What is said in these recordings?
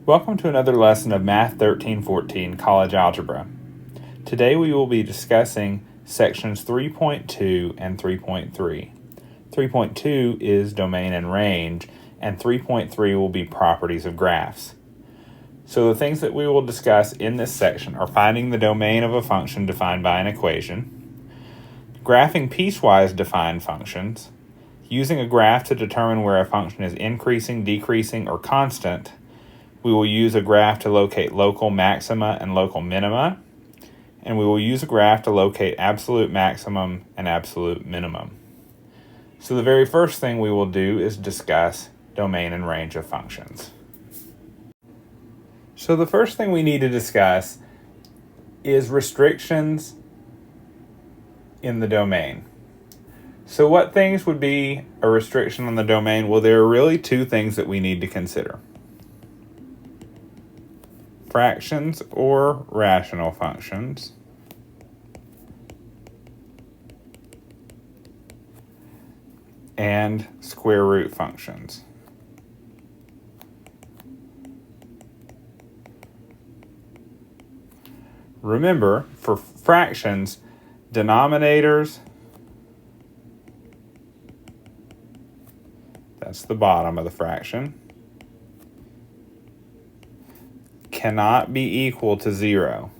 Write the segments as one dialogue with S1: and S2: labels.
S1: Welcome to another lesson of Math 1314 College Algebra. Today we will be discussing sections 3.2 and 3.3. 3.2 is domain and range, and 3.3 will be properties of graphs. So the things that we will discuss in this section are finding the domain of a function defined by an equation, graphing piecewise defined functions, using a graph to determine where a function is increasing, decreasing, or constant. We will use a graph to locate local maxima and local minima, and we will use a graph to locate absolute maximum and absolute minimum. So the very first thing we will do is discuss domain and range of functions. So the first thing we need to discuss is restrictions in the domain. So what things would be a restriction on the domain? Well, there are really two things that we need to consider. Fractions or rational functions, and square root functions. Remember, for fractions, denominators, that's the bottom of the fraction, cannot be equal to 0.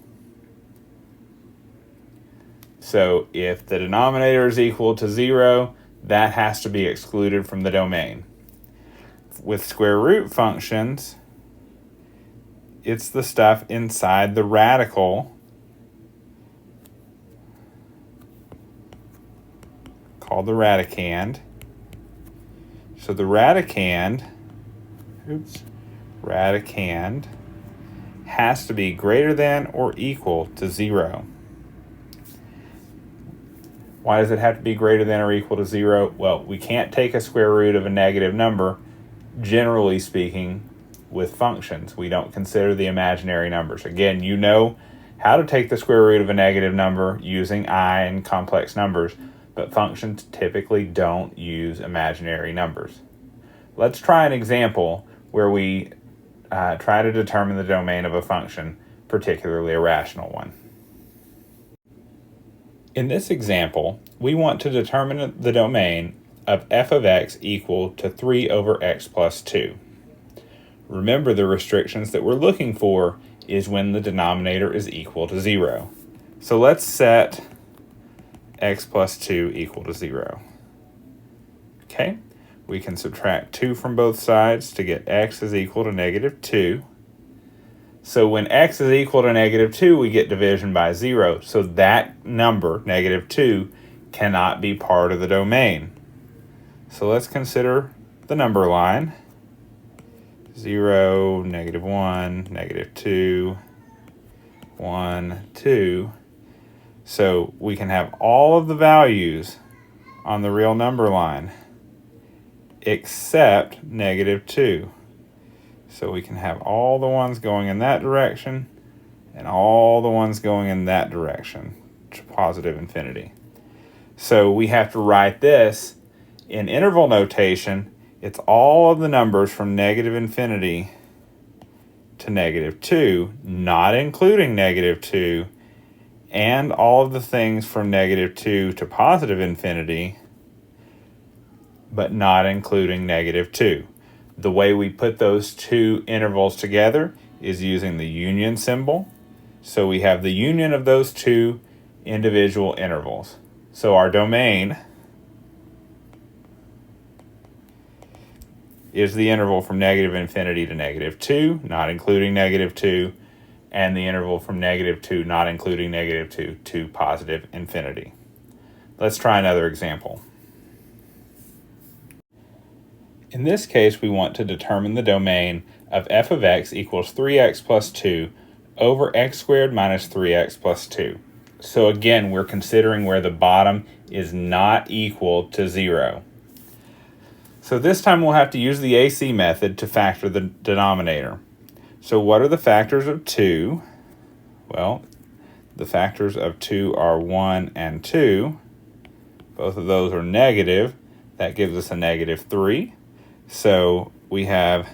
S1: So if the denominator is equal to 0, that has to be excluded from the domain. With square root functions, it's the stuff inside the radical called the radicand. So the radicand has to be greater than or equal to 0. Why does it have to be greater than or equal to 0? Well, we can't take a square root of a negative number, generally speaking, with functions. We don't consider the imaginary numbers. Again, you know how to take the square root of a negative number using I and complex numbers, but functions typically don't use imaginary numbers. Let's try an example where we try to determine the domain of a function, particularly a rational one. In this example, we want to determine the domain of f of x equal to 3 over x plus 2. Remember, the restrictions that we're looking for is when the denominator is equal to 0. So let's set x plus 2 equal to 0. Okay, we can subtract 2 from both sides to get x is equal to negative 2. So when x is equal to negative 2, we get division by 0. So that number, negative 2, cannot be part of the domain. So let's consider the number line. 0, negative 1, negative 2, 1, 2. So we can have all of the values on the real number line except negative 2. So we can have all the ones going in that direction and all the ones going in that direction to positive infinity. So we have to write this in interval notation. It's all of the numbers from negative infinity to negative 2, not including negative 2, and all of the things from negative 2 to positive infinity, but not including negative 2. The way we put those two intervals together is using the union symbol. So we have the union of those two individual intervals. So our domain is the interval from negative infinity to negative 2, not including negative 2, and the interval from negative 2, not including negative 2, to positive infinity. Let's try another example. In this case, we want to determine the domain of f of x equals 3x plus 2 over x squared minus 3x plus 2. So again, we're considering where the bottom is not equal to 0. So this time we'll have to use the AC method to factor the denominator. So what are the factors of 2? Well, the factors of 2 are 1 and 2. Both of those are negative. That gives us a negative 3. So we have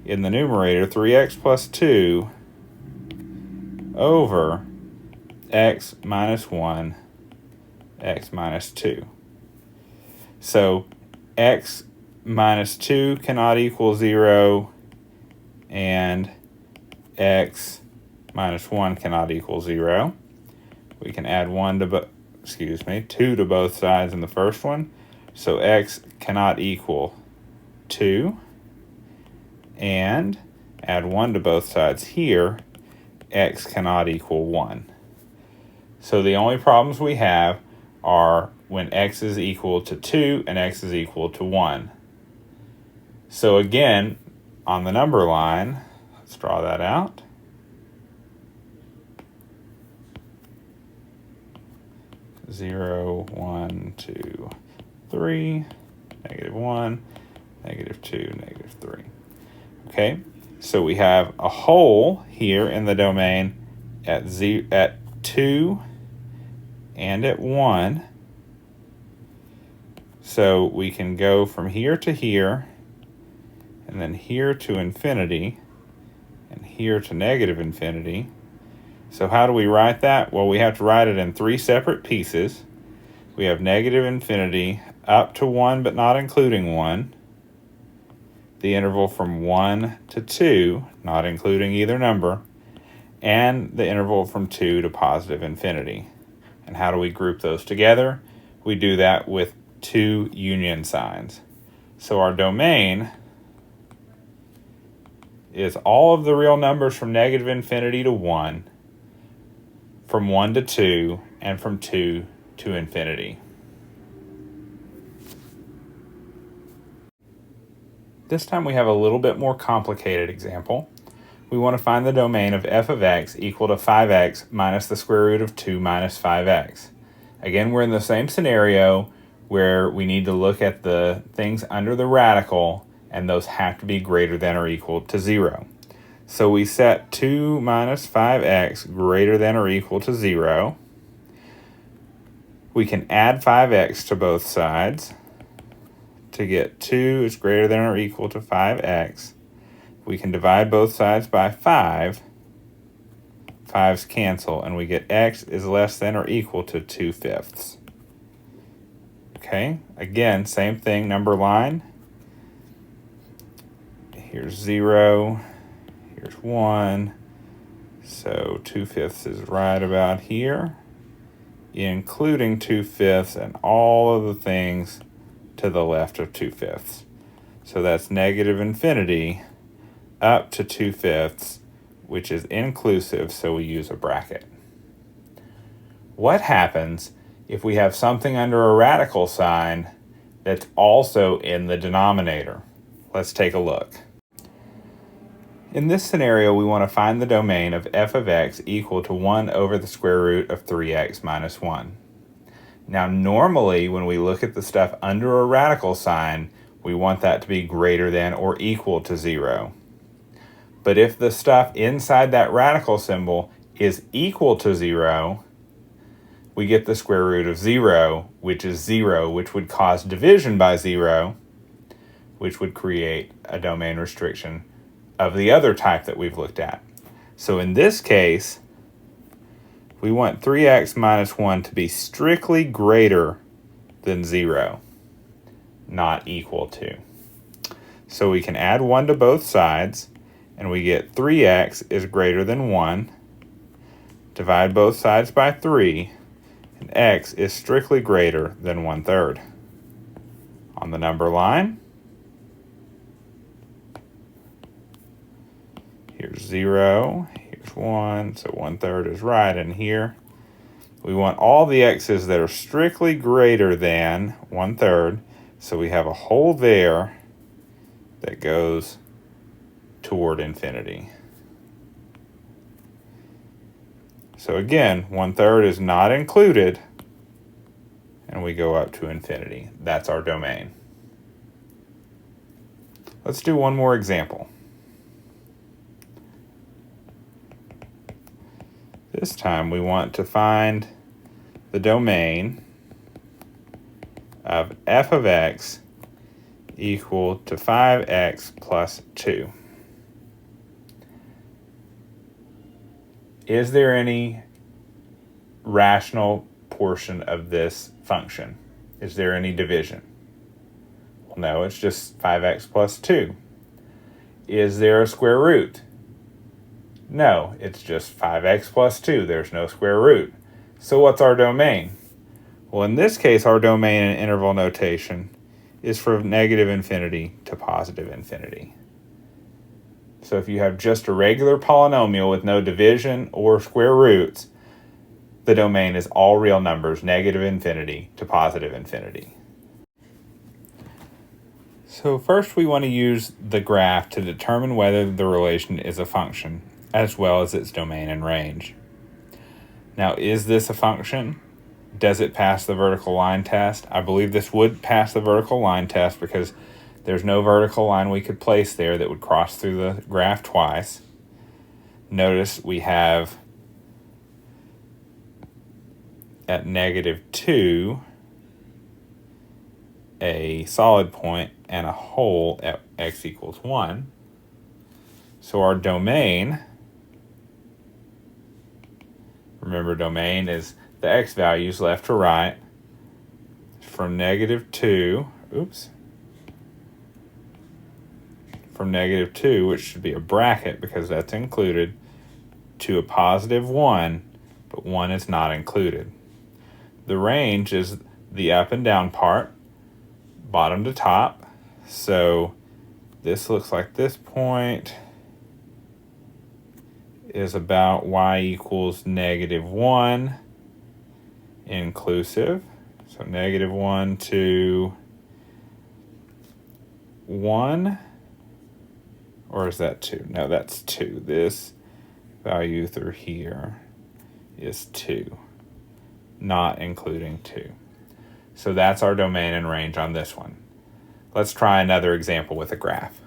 S1: in the numerator 3x plus 2 over x minus 1, x minus 2. So x minus 2 cannot equal 0, and x minus 1 cannot equal 0. We can add 2 to both sides in the first one. So x cannot equal 2. And add 1 to both sides here. X cannot equal 1. So the only problems we have are when x is equal to 2 and x is equal to 1. So again, on the number line, let's draw that out. Zero, 1, 2, 3, -1, -2, -3. Okay, so we have a hole here in the domain at 2 and at 1. So we can go from here to here, and then here to infinity, and here to negative infinity. So how do we write that? Well, we have to write it in 3 separate pieces. We have negative infinity up to 1 but not including 1. The interval from 1 to 2, not including either number, and the interval from 2 to positive infinity. And how do we group those together? We do that with 2 union signs. So our domain is all of the real numbers from negative infinity to 1, from 1 to 2, and from 2 to infinity. This time we have a little bit more complicated example. We want to find the domain of f of x equal to 5x minus the square root of 2 minus 5x. Again, we're in the same scenario where we need to look at the things under the radical, and those have to be greater than or equal to 0. So we set 2 minus 5x greater than or equal to 0. We can add 5x to both sides to get 2 is greater than or equal to 5x. We can divide both sides by 5. 5's cancel, and we get x is less than or equal to 2/5. Okay, again, same thing, number line. Here's 0, here's 1, so 2/5 is right about here, including 2/5 and all of the things to the left of 2/5. So that's negative infinity up to 2/5, which is inclusive, so we use a bracket. What happens if we have something under a radical sign that's also in the denominator? Let's take a look. In this scenario, we want to find the domain of f of x equal to 1 over the square root of 3x minus 1. Now, normally, when we look at the stuff under a radical sign, we want that to be greater than or equal to 0. But if the stuff inside that radical symbol is equal to 0, we get the square root of 0, which is 0, which would cause division by 0, which would create a domain restriction of the other type that we've looked at. So in this case, we want 3x minus 1 to be strictly greater than 0, not equal to. So we can add 1 to both sides, and we get 3x is greater than 1. Divide both sides by 3, and x is strictly greater than 1/3. On the number line, here's 0, here's 1, so 1/3 is right in here. We want all the x's that are strictly greater than 1/3, so we have a hole there that goes toward infinity. So again, 1/3 is not included, and we go up to infinity. That's our domain. Let's do one more example. This time we want to find the domain of f of x equal to 5x plus 2. Is there any rational portion of this function? Is there any division? Well, no, it's just 5x plus 2. Is there a square root? No, it's just 5x plus 2. There's no square root. So what's our domain? Well, in this case, our domain in interval notation is from negative infinity to positive infinity. So if you have just a regular polynomial with no division or square roots, the domain is all real numbers, negative infinity to positive infinity. So first we want to use the graph to determine whether the relation is a function, as well as its domain and range. Now, is this a function? Does it pass the vertical line test? I believe this would pass the vertical line test because there's no vertical line we could place there that would cross through the graph twice. Notice we have at -2 a solid point and a hole at x equals 1. So our domain, remember domain is the x values left to right, from -2, from -2, which should be a bracket because that's included, to a +1, but 1 is not included. The range is the up and down part, bottom to top. So this looks like this point is about y equals -1 inclusive. So -1 to 1, or is that 2? No, that's 2. This value through here is 2, not including 2. So that's our domain and range on this one. Let's try another example with a graph.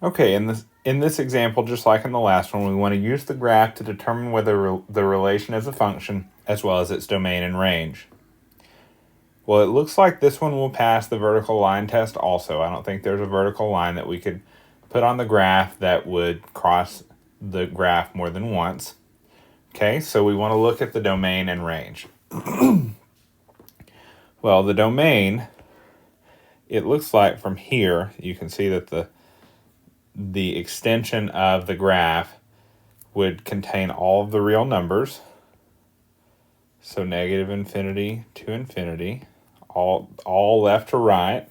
S1: Okay, in this example, just like in the last one, we want to use the graph to determine whether the relation is a function as well as its domain and range. Well, it looks like this one will pass the vertical line test also. I don't think there's a vertical line that we could put on the graph that would cross the graph more than once. Okay, so we want to look at the domain and range. Well, the domain, it looks like from here, you can see that the extension of the graph would contain all of the real numbers. So -infinity to infinity, all left to right.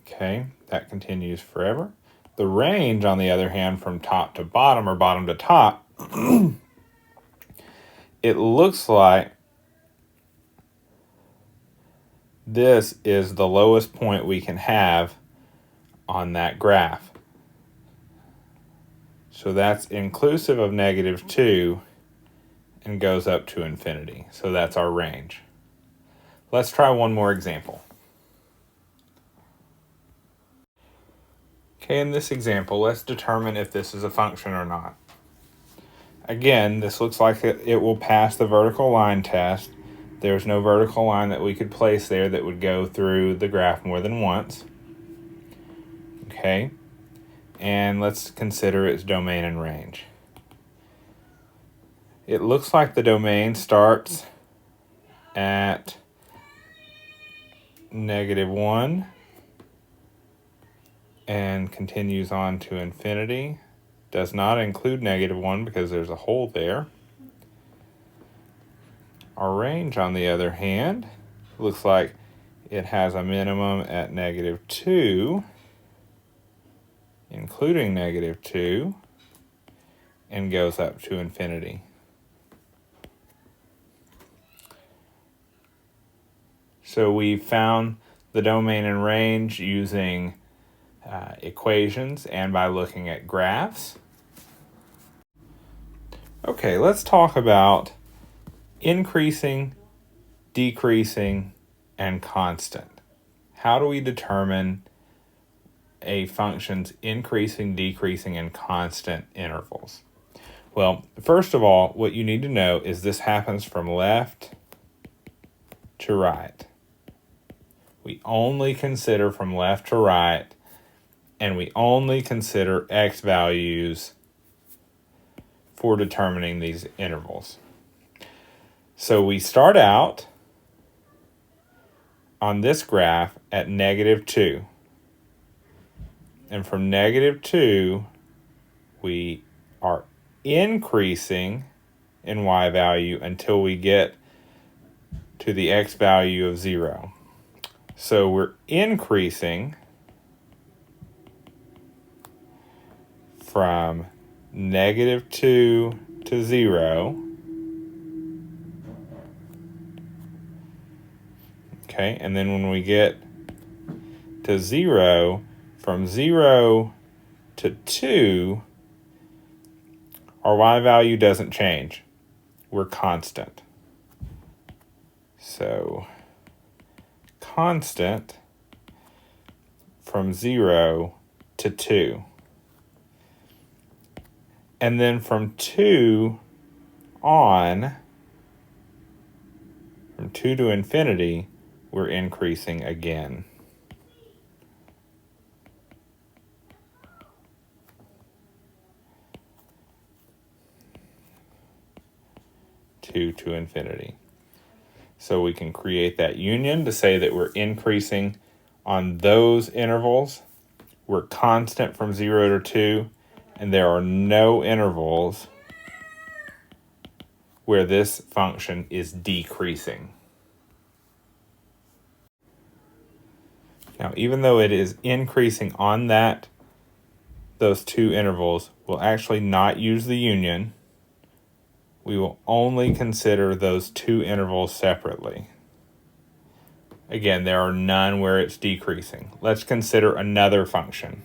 S1: Okay, that continues forever. The range, on the other hand, from top to bottom or bottom to top, it looks like this is the lowest point we can have on that graph. So that's inclusive of -2 and goes up to infinity. So that's our range. Let's try one more example. Okay, in this example, let's determine if this is a function or not. Again, this looks like it will pass the vertical line test. There's no vertical line that we could place there that would go through the graph more than once. Okay, and let's consider its domain and range. It looks like the domain starts at -1 and continues on to infinity. Does not include -1 because there's a hole there. Our range, on the other hand, looks like it has a minimum at -2, including -2, and goes up to infinity. So we found the domain and range using equations and by looking at graphs. Okay, let's talk about increasing, decreasing, and constant. How do we determine a function's increasing, decreasing, and constant intervals? Well, first of all, what you need to know is this happens from left to right. We only consider from left to right, and we only consider x values for determining these intervals. So we start out on this graph at -2. And from -2, we are increasing in y value until we get to the x value of 0. So we're increasing from -2 to 0. Okay, and then when we get to 0, from 0 to 2, our y value doesn't change. We're constant. So constant from 0 to 2. And then from 2 on, from 2 to infinity, we're increasing again. To infinity. So we can create that union to say that we're increasing on those intervals. We're constant from 0 to 2, and there are no intervals where this function is decreasing. Now, even though it is increasing on those two intervals, we'll actually not use the union. We will only consider those two intervals separately. Again, there are none where it's decreasing. Let's consider another function.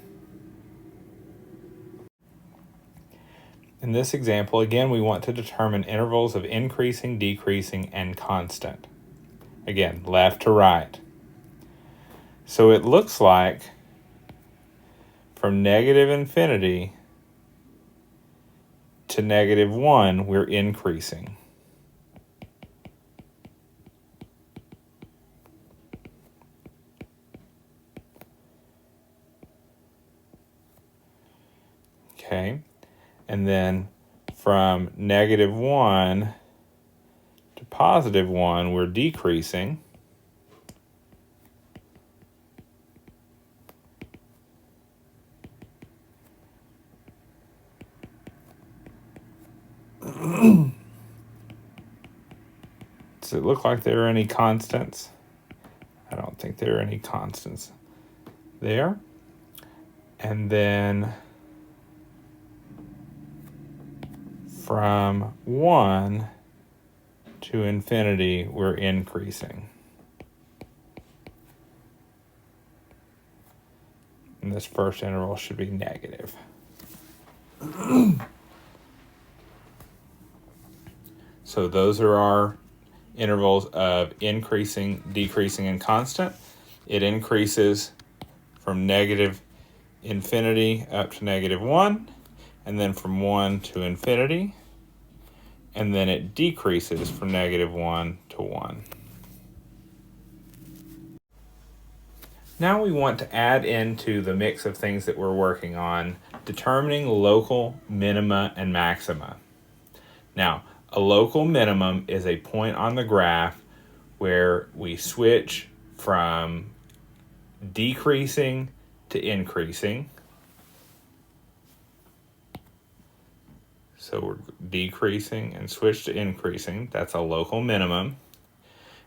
S1: In this example, again, we want to determine intervals of increasing, decreasing, and constant. Again, left to right. So it looks like from -infinity to -1, we're increasing. Okay, and then from -1 to +1, we're decreasing. Does it look like there are any constants? I don't think there are any constants there. And then from 1 to infinity, we're increasing. And this first interval should be negative. So those are our intervals of increasing, decreasing, and constant. It increases from -infinity up to -1, and then from 1 to infinity, and then it decreases from -1 to 1. Now we want to add into the mix of things that we're working on, determining local minima and maxima. Now, a local minimum is a point on the graph where we switch from decreasing to increasing. So we're decreasing and switch to increasing. That's a local minimum.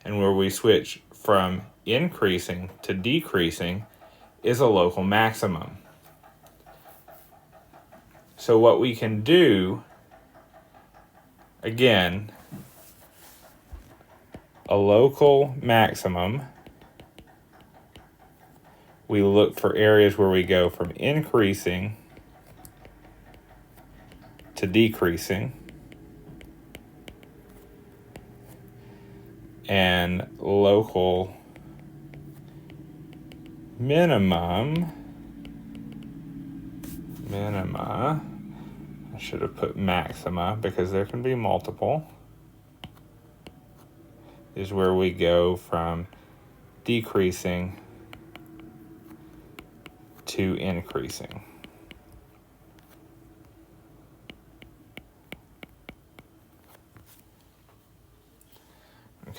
S1: And where we switch from increasing to decreasing is a local maximum. So what we can do, again, a local maximum, we look for areas where we go from increasing to decreasing, and local minima, I should have put maxima because there can be multiple, is where we go from decreasing to increasing.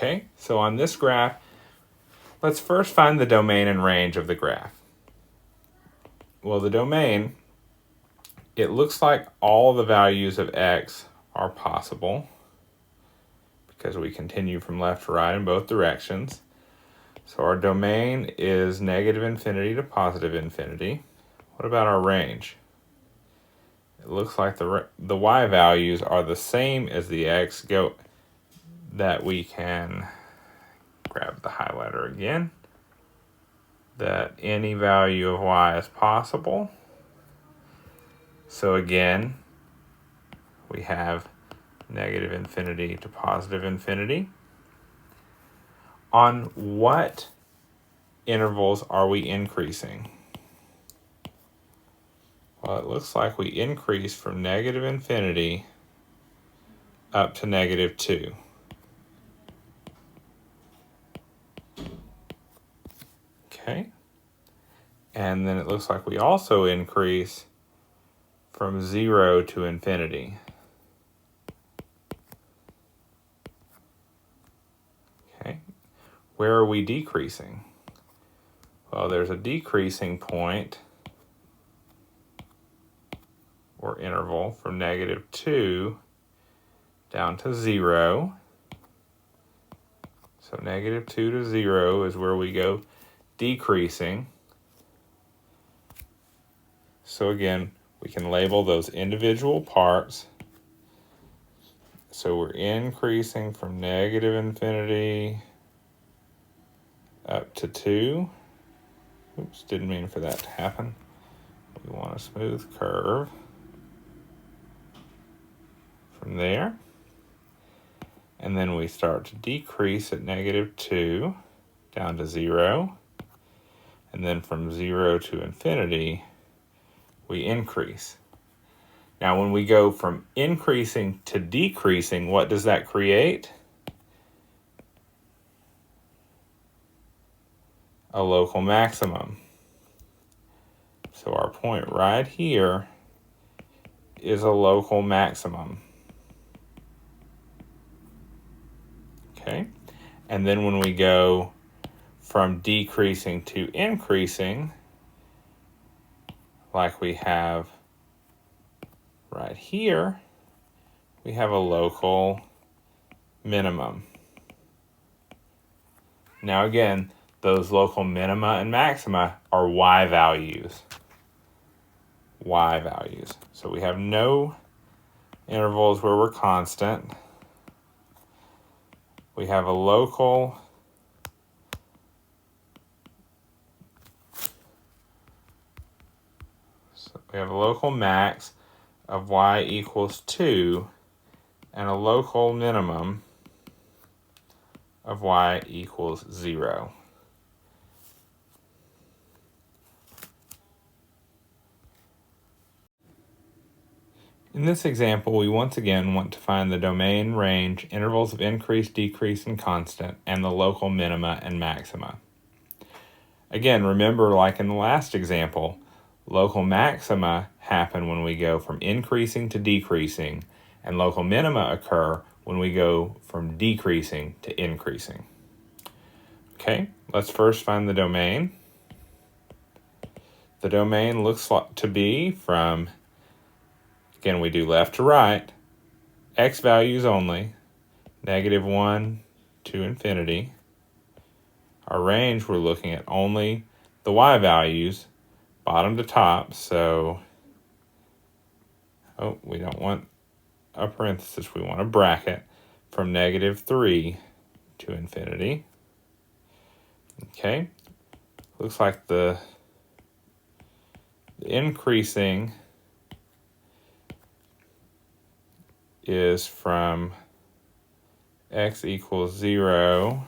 S1: Okay, so on this graph, let's first find the domain and range of the graph. Well, the domain, it looks like all the values of x are possible because we continue from left to right in both directions. So our domain is negative infinity to positive infinity. What about our range? It looks like the y values are the same as the x, that we can grab the highlighter again, that any value of y is possible. So again, we have negative infinity to positive infinity. On what intervals are we increasing? Well, it looks like we increase from negative infinity up to -2. Okay. And then it looks like we also increase from 0 to infinity. Okay. Where are we decreasing? Well, there's a decreasing point or interval from -2 down to 0. So -2 to 0 is where we go decreasing. So again, we can label those individual parts. So we're increasing from negative infinity up to 2. Oops, didn't mean for that to happen. We want a smooth curve from there. And then we start to decrease at -2 down to 0. And then from 0 to infinity, we increase. Now, when we go from increasing to decreasing, what does that create? A local maximum. So our point right here is a local maximum. Okay, and then when we go from decreasing to increasing, like we have right here, we have a local minimum. Now again, those local minima and maxima are y values. Y values. So we have no intervals where we're constant. We have a local max of y equals 2 and a local minimum of y equals 0. In this example, we once again want to find the domain, range, intervals of increase, decrease, and constant, and the local minima and maxima. Again, remember, like in the last example, local maxima happen when we go from increasing to decreasing, and local minima occur when we go from decreasing to increasing. Okay, let's first find the domain. The domain looks like to be from, again, we do left to right, x values only, -1 to infinity. Our range, we're looking at only the y values, bottom to top, so, we don't want a parenthesis, we want a bracket, from -3 to infinity. Okay, looks like the increasing is from x equals 0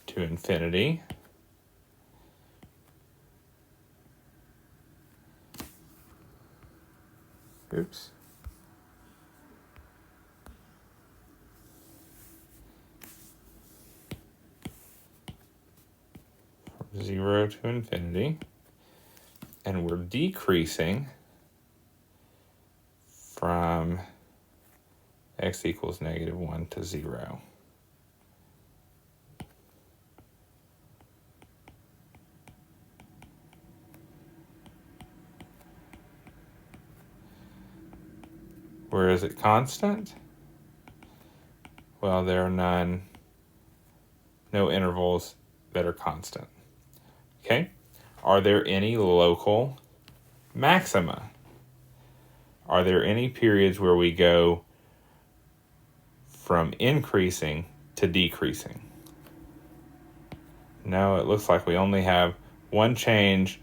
S1: to infinity. Oops. From 0 to infinity. And we're decreasing from x equals -1 to 0. Where is it constant? Well, there are no intervals that are constant. Okay? Are there any local maxima? Are there any periods where we go from increasing to decreasing? No, it looks like we only have one change,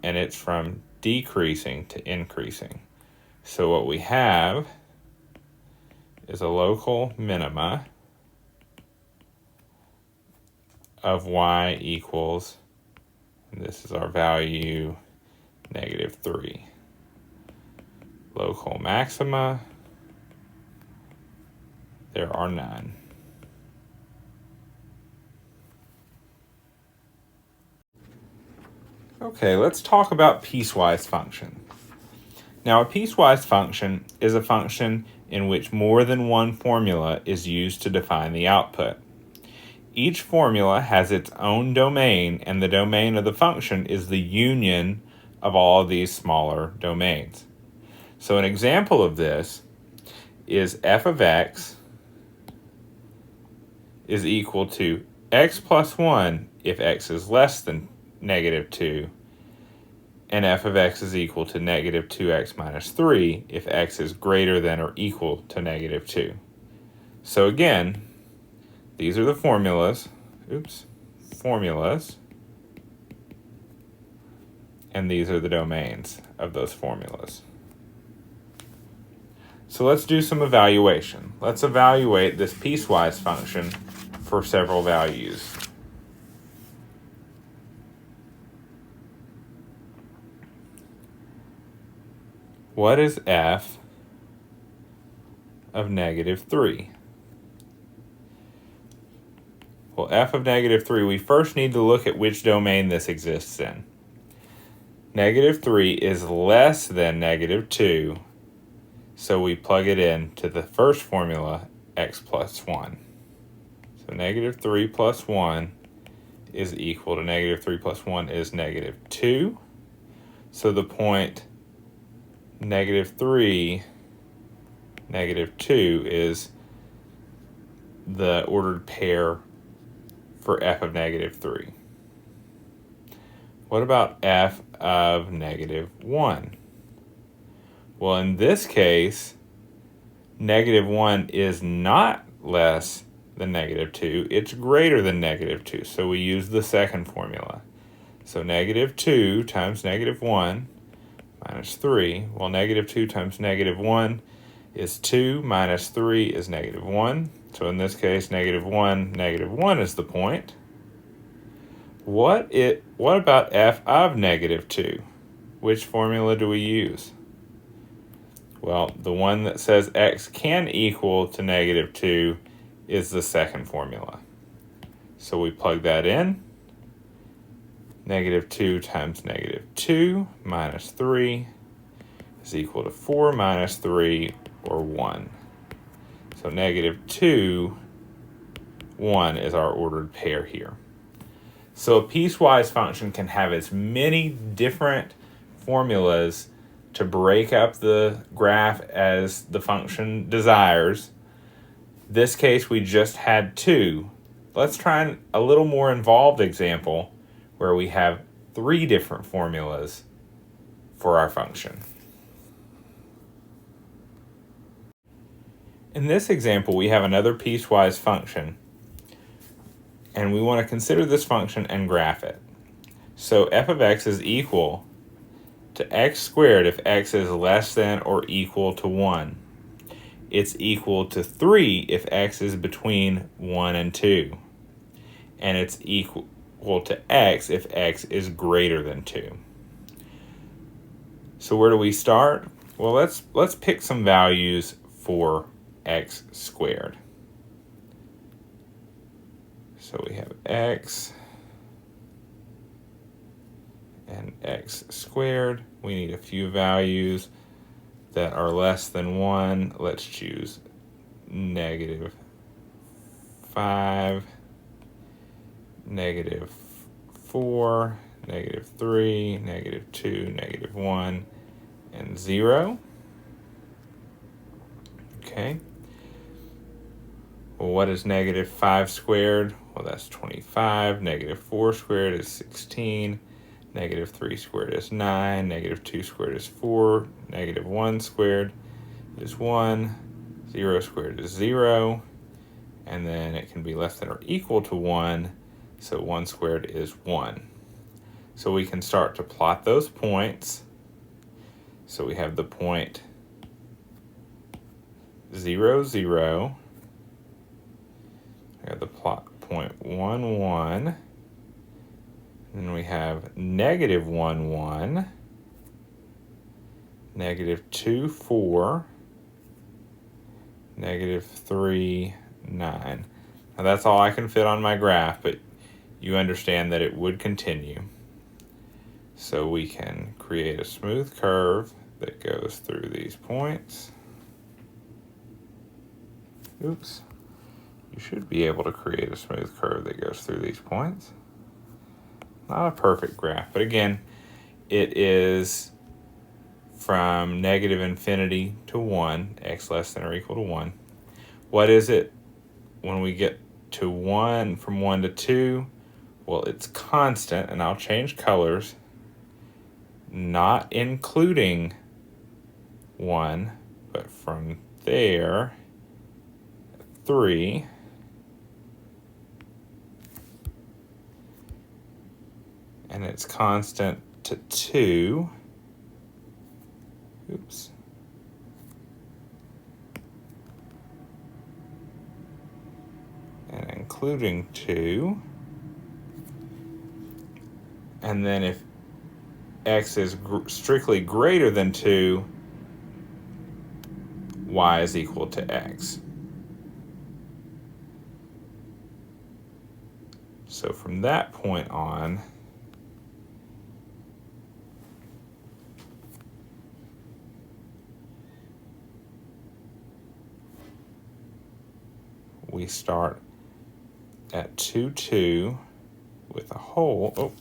S1: and it's from decreasing to increasing. So what we have is a local minima of y equals, and this is our value, -3. Local maxima, there are none. Okay, let's talk about piecewise function. Now, a piecewise function is a function in which more than one formula is used to define the output. Each formula has its own domain, and the domain of the function is the union of all of these smaller domains. So an example of this is f of x is equal to x plus 1 if x is less than -2, and f of x is equal to -2x minus 3 if x is greater than or equal to -2. So again, these are the formulas, and these are the domains of those formulas. So let's do some evaluation. Let's evaluate this piecewise function for several values. What is f of -3? Well, f of -3, we first need to look at which domain this exists in. -3 is less than -2, so we plug it in to the first formula, x plus 1. So -3 plus 1 is equal to -3 plus 1 is -2. So the point -3, -2 is the ordered pair for f of -3. What about f of -1? Well, in this case, -1 is not less than -2, it's greater than -2, so we use the second formula. So -2 times -1 minus 3, well, -2 times -1 is 2, minus 3 is -1, so in this case, -1 is the point. What about f of -2? Which formula do we use? Well, the one that says x can equal to -2 is the second formula. So we plug that in. -2 times -2 minus 3 is equal to 4 minus 3, or 1. So -2, 1 is our ordered pair here. So a piecewise function can have as many different formulas to break up the graph as the function desires. This case, we just had 2. Let's try a little more involved example where we have 3 different formulas for our function. In this example, we have another piecewise function, and we want to consider this function and graph it. So f of x is equal to x squared if x is less than or equal to 1. It's equal to 3 if x is between 1 and 2. And it's equal to x if x is greater than 2. So where do we start? Well, let's pick some values for x squared. So we have x and x squared. We need a few values that are less than 1. Let's choose negative 5, negative 4, negative 3, negative 2, negative 1, and 0. Okay. Well, what is negative 5 squared? Well, that's 25. Negative 4 squared is 16. Negative 3 squared is 9. Negative 2 squared is 4. Negative 1 squared is 1. 0 squared is 0. And then it can be less than or equal to 1. So 1 squared is 1. So we can start to plot those points. So we have the point 0, 0. We have the plot point 1, 1. Then we have negative 1, 1. Negative 2, 4. Negative 3, 9. Now that's all I can fit on my graph, but you understand that it would continue. So we can create a smooth curve that goes through these points. Oops. You should be able to create a smooth curve that goes through these points. Not a perfect graph, but again, it is from negative infinity to 1, x less than or equal to 1. What is it when we get to 1, from 1 to 2? Well, it's constant, and I'll change colors, not including 1, but from there, 3. And it's constant to 2. Oops. And including 2. And then if x is strictly greater than 2, y is equal to x. So from that point on, we start at 2, 2 with a hole. Oh,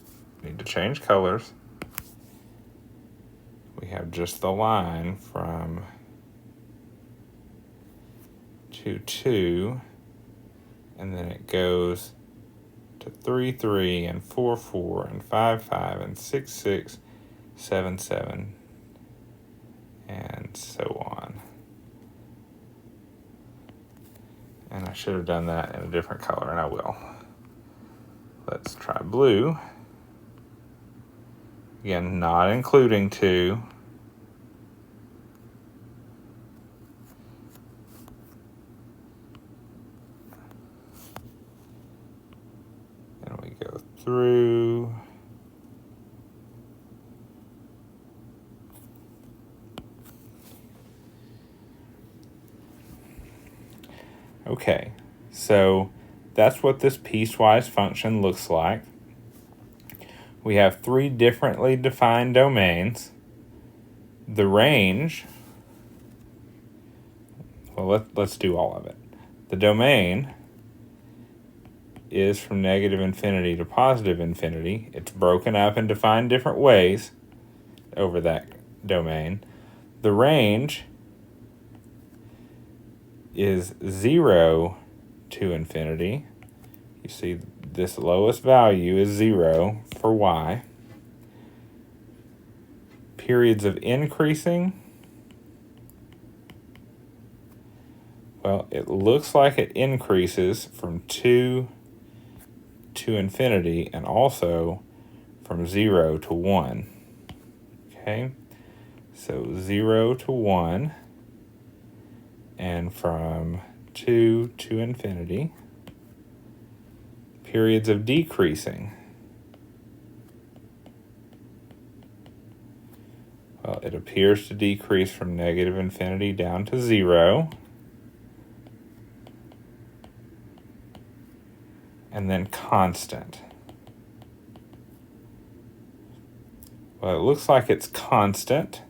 S1: need to change colors. We have just the line from 2, 2, and then it goes to 3, 3, and 4, 4, and 5, 5, and 6, 6, 7, 7, and so on. And I should have done that in a different color, and I will. Let's try blue. Again, not including 2. And we go through. Okay, so that's what this piecewise function looks like. We have 3 differently defined domains. The range, well, let's do all of it. The domain is from negative infinity to positive infinity. It's broken up and defined different ways over that domain. The range is 0 to infinity. You see this lowest value is 0 for y. Periods of increasing, well, it looks like it increases from 2 to infinity and also from 0 to 1. Okay, so 0 to 1 and from 2 to infinity. Periods of decreasing. Well, it appears to decrease from negative infinity down to 0. And then constant. Well, it looks like it's constant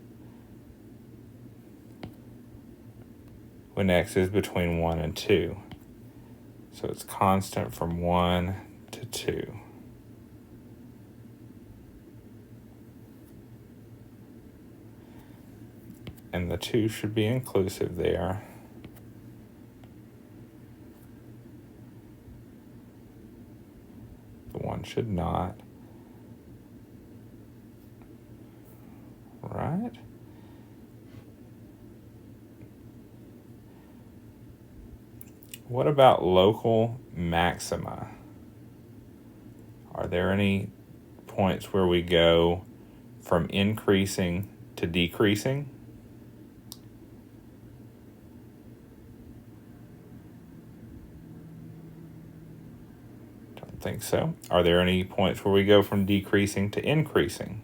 S1: when x is between 1 and 2. So it's constant from 1 to 2. And the 2 should be inclusive there. The 1 should not. Right? What about local maxima? Are there any points where we go from increasing to decreasing? Don't think so. Are there any points where we go from decreasing to increasing?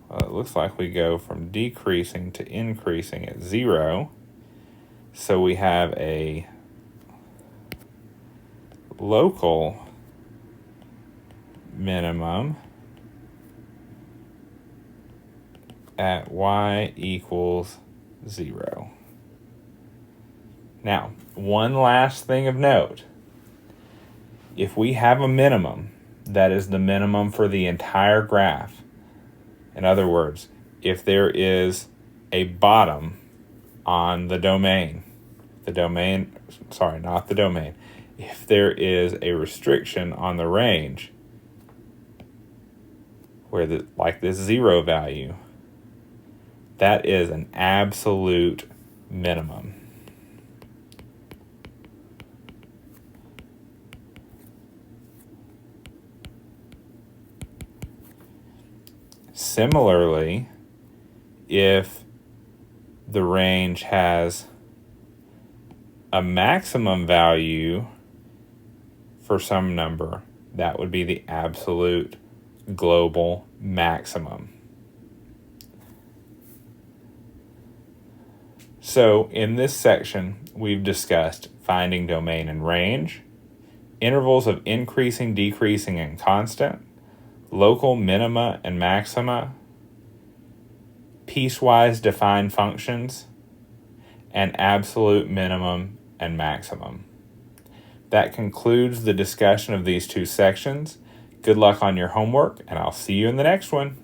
S1: Well, it looks like we go from decreasing to increasing at 0. So we have a local minimum at y equals 0. Now, one last thing of note. If we have a minimum that is the minimum for the entire graph, in other words, if there is a bottom on the domain, if there is a restriction on the range, where like this 0 value, that is an absolute minimum. Similarly, if the range has a maximum value for some number, that would be the absolute global maximum. So in this section, we've discussed finding domain and range, intervals of increasing, decreasing, and constant, local minima and maxima, piecewise defined functions, and absolute minimum and maximum. That concludes the discussion of these two sections. Good luck on your homework, and I'll see you in the next one.